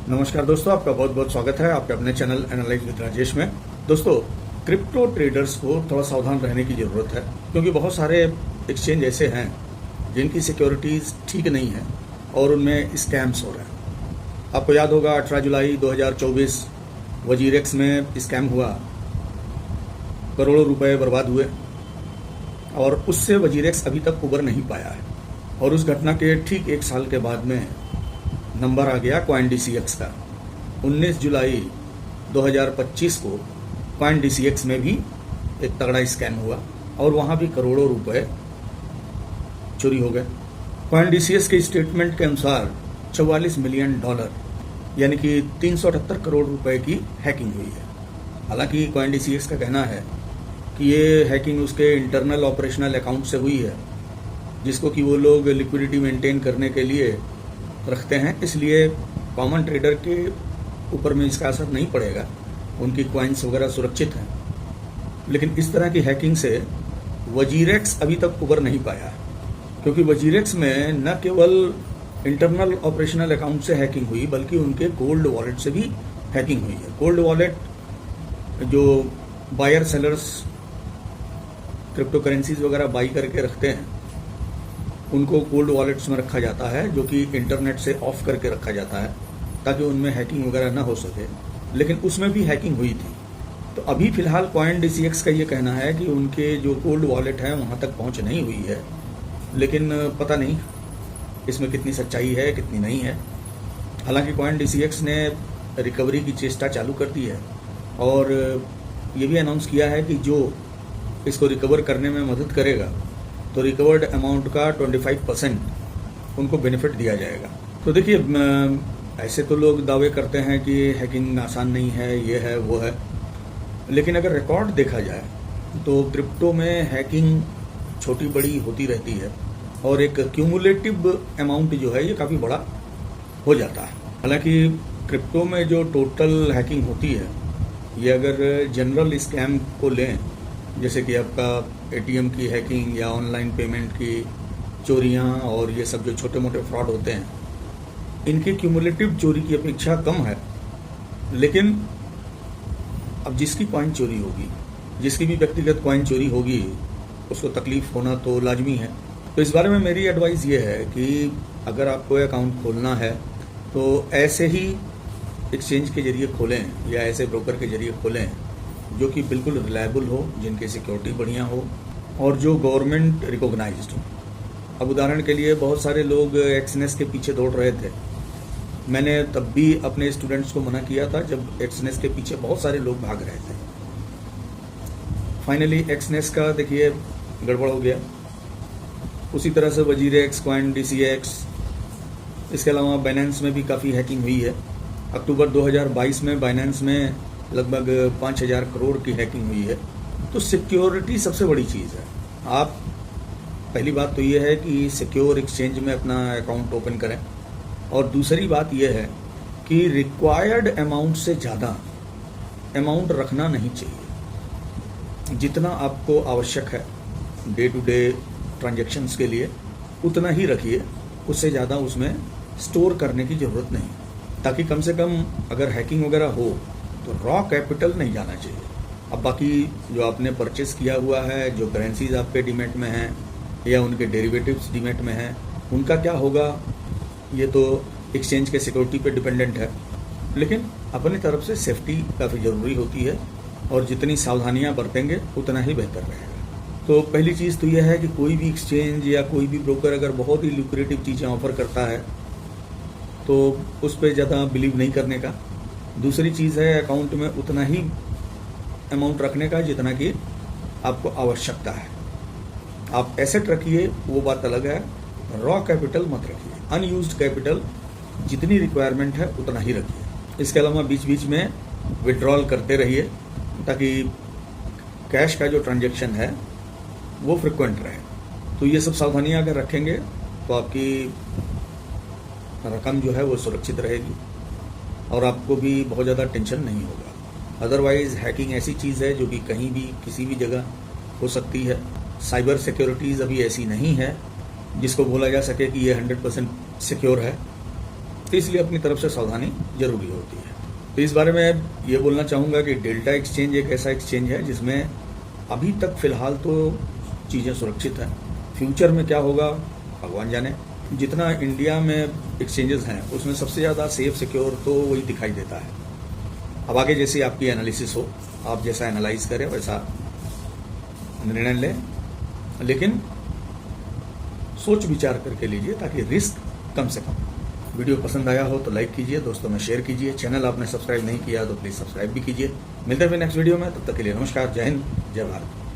नमस्कार दोस्तों, आपका बहुत बहुत स्वागत है आपके अपने चैनल एनालाइज विद राजेश में। दोस्तों, क्रिप्टो ट्रेडर्स को थोड़ा सावधान रहने की ज़रूरत है, क्योंकि बहुत सारे एक्सचेंज ऐसे हैं जिनकी सिक्योरिटीज़ ठीक नहीं है और उनमें स्कैम्स हो रहे हैं। आपको याद होगा 18 जुलाई 2024 वजीरेक्स में स्कैम हुआ, करोड़ों रुपए बर्बाद हुए और उससे वजीरेक्स अभी तक उबर नहीं पाया है। और उस घटना के ठीक एक साल के बाद में नंबर आ गया CoinDCX का। 19 जुलाई 2025 को CoinDCX में भी एक तगड़ा स्कैम हुआ और वहाँ भी करोड़ों रुपए चोरी हो गए। CoinDCX के स्टेटमेंट के अनुसार $44 मिलियन यानी कि 378 करोड़ रुपए की हैकिंग हुई है। हालांकि CoinDCX का कहना है कि ये हैकिंग उसके इंटरनल ऑपरेशनल अकाउंट से हुई है, जिसको कि वो लोग लिक्विडिटी मेंटेन करने के लिए रखते हैं, इसलिए कॉमन ट्रेडर के ऊपर में इसका असर नहीं पड़ेगा, उनकी कॉइन्स वगैरह सुरक्षित हैं। लेकिन इस तरह की हैकिंग से वजीरेक्स अभी तक उबर नहीं पाया, क्योंकि वजीरेक्स में न केवल इंटरनल ऑपरेशनल अकाउंट से हैकिंग हुई बल्कि उनके कोल्ड वॉलेट से भी हैकिंग हुई है। कोल्ड वॉलेट जो बायर सेलर्स क्रिप्टो करेंसीज वगैरह बाई करके रखते हैं, उनको कोल्ड वॉलेट्स में रखा जाता है, जो कि इंटरनेट से ऑफ करके रखा जाता है ताकि उनमें हैकिंग वगैरह ना हो सके। लेकिन उसमें भी हैकिंग हुई थी। तो अभी फिलहाल CoinDCX का ये कहना है कि उनके जो कोल्ड वॉलेट है वहाँ तक पहुँच नहीं हुई है, लेकिन पता नहीं इसमें कितनी सच्चाई है कितनी नहीं है। हालांकि CoinDCX ने रिकवरी की चेष्टा चालू कर दी है और ये भी अनाउंस किया है कि जो इसको रिकवर करने में मदद करेगा तो रिकवर्ड अमाउंट का 25% उनको बेनिफिट दिया जाएगा। तो देखिए, ऐसे तो लोग दावे करते हैं कि हैकिंग आसान नहीं है, ये है वो है, लेकिन अगर रिकॉर्ड देखा जाए तो क्रिप्टो में हैकिंग छोटी बड़ी होती रहती है और एक क्यूमुलेटिव अमाउंट जो है ये काफ़ी बड़ा हो जाता है। हालांकि क्रिप्टो में जो टोटल हैकिंग होती है, ये अगर जनरल स्कैम को लें, जैसे कि आपका ATM की हैकिंग या ऑनलाइन पेमेंट की चोरियां और ये सब जो छोटे मोटे फ्रॉड होते हैं, इनकी क्यूमुलेटिव चोरी की अपेक्षा कम है। लेकिन अब जिसकी कॉइन चोरी होगी, जिसकी भी व्यक्तिगत कॉइन चोरी होगी, उसको तकलीफ होना तो लाजमी है। तो इस बारे में मेरी एडवाइस ये है कि अगर आपको अकाउंट खोलना है तो ऐसे ही एक्सचेंज के जरिए खोलें या ऐसे ब्रोकर के जरिए खोलें जो कि बिल्कुल रिलायबल हो, जिनकी सिक्योरिटी बढ़िया हो और जो गवर्नमेंट रिकॉग्नाइज्ड हो। अब उदाहरण के लिए बहुत सारे लोग एक्सनेस के पीछे दौड़ रहे थे। मैंने तब भी अपने स्टूडेंट्स को मना किया था जब एक्सनेस के पीछे बहुत सारे लोग भाग रहे थे। फाइनली एक्सनेस का देखिए गड़बड़ हो गया। उसी तरह से वजीरेक्स, CoinDCX, इसके अलावा बाइनेंस में भी काफ़ी हैकिंग हुई है। अक्टूबर 2022 में बाइनेंस में लगभग 5000 करोड़ की हैकिंग हुई है। तो सिक्योरिटी सबसे बड़ी चीज़ है। आप पहली बात तो ये है कि सिक्योर एक्सचेंज में अपना अकाउंट ओपन करें, और दूसरी बात यह है कि रिक्वायर्ड अमाउंट से ज़्यादा अमाउंट रखना नहीं चाहिए। जितना आपको आवश्यक है डे टू डे ट्रांजैक्शंस के लिए उतना ही रखिए, उससे ज़्यादा उसमें स्टोर करने की ज़रूरत नहीं, ताकि कम से कम अगर हैकिंग वगैरह हो तो रॉ कैपिटल नहीं जाना चाहिए। अब बाकी जो आपने परचेस किया हुआ है, जो करेंसीज आपके डीमैट में हैं या उनके डेरिवेटिव्स डीमैट में हैं, उनका क्या होगा, ये तो एक्सचेंज के सिक्योरिटी पे डिपेंडेंट है। लेकिन अपनी तरफ से सेफ्टी काफ़ी ज़रूरी होती है और जितनी सावधानियां बरतेंगे उतना ही बेहतर रहेगा। तो पहली चीज़ तो यह है कि कोई भी एक्सचेंज या कोई भी ब्रोकर अगर बहुत ही ल्यूक्रेटिव चीज़ें ऑफर करता है तो उस पर ज़्यादा बिलीव नहीं करने का। दूसरी चीज़ है अकाउंट में उतना ही अमाउंट रखने का जितना कि आपको आवश्यकता है। आप एसेट रखिए, वो बात अलग है, रॉ कैपिटल मत रखिए। अनयूज्ड कैपिटल जितनी रिक्वायरमेंट है उतना ही रखिए। इसके अलावा बीच बीच में विड्रॉल करते रहिए ताकि कैश का जो ट्रांजैक्शन है वो फ्रिक्वेंट रहे। तो ये सब सावधानियां अगर रखेंगे तो आपकी रकम जो है वो सुरक्षित रहेगी और आपको भी बहुत ज़्यादा टेंशन नहीं होगा। अदरवाइज़ हैकिंग ऐसी चीज़ है जो कि कहीं भी किसी भी जगह हो सकती है। साइबर सिक्योरिटीज़ अभी ऐसी नहीं है जिसको बोला जा सके कि ये 100% सिक्योर है। तो इसलिए अपनी तरफ से सावधानी जरूरी होती है। तो इस बारे में ये बोलना चाहूँगा कि डेल्टा एक्सचेंज एक ऐसा एक्सचेंज है जिसमें अभी तक फिलहाल तो चीज़ें सुरक्षित हैं। फ्यूचर में क्या होगा भगवान जाने। जितना इंडिया में एक्सचेंजेस हैं उसमें सबसे ज़्यादा सेफ सिक्योर तो वही दिखाई देता है। अब आगे जैसी आपकी एनालिसिस हो, आप जैसा एनालाइज करें वैसा निर्णय लें, लेकिन सोच विचार करके लीजिए ताकि रिस्क कम से कम। वीडियो पसंद आया हो तो लाइक कीजिए, दोस्तों में शेयर कीजिए। चैनल आपने सब्सक्राइब नहीं किया तो प्लीज़ सब्सक्राइब भी कीजिए। मिलते हैं फिर नेक्स्ट वीडियो में, तब तक के लिए नमस्कार, जय हिंद, जय भारत।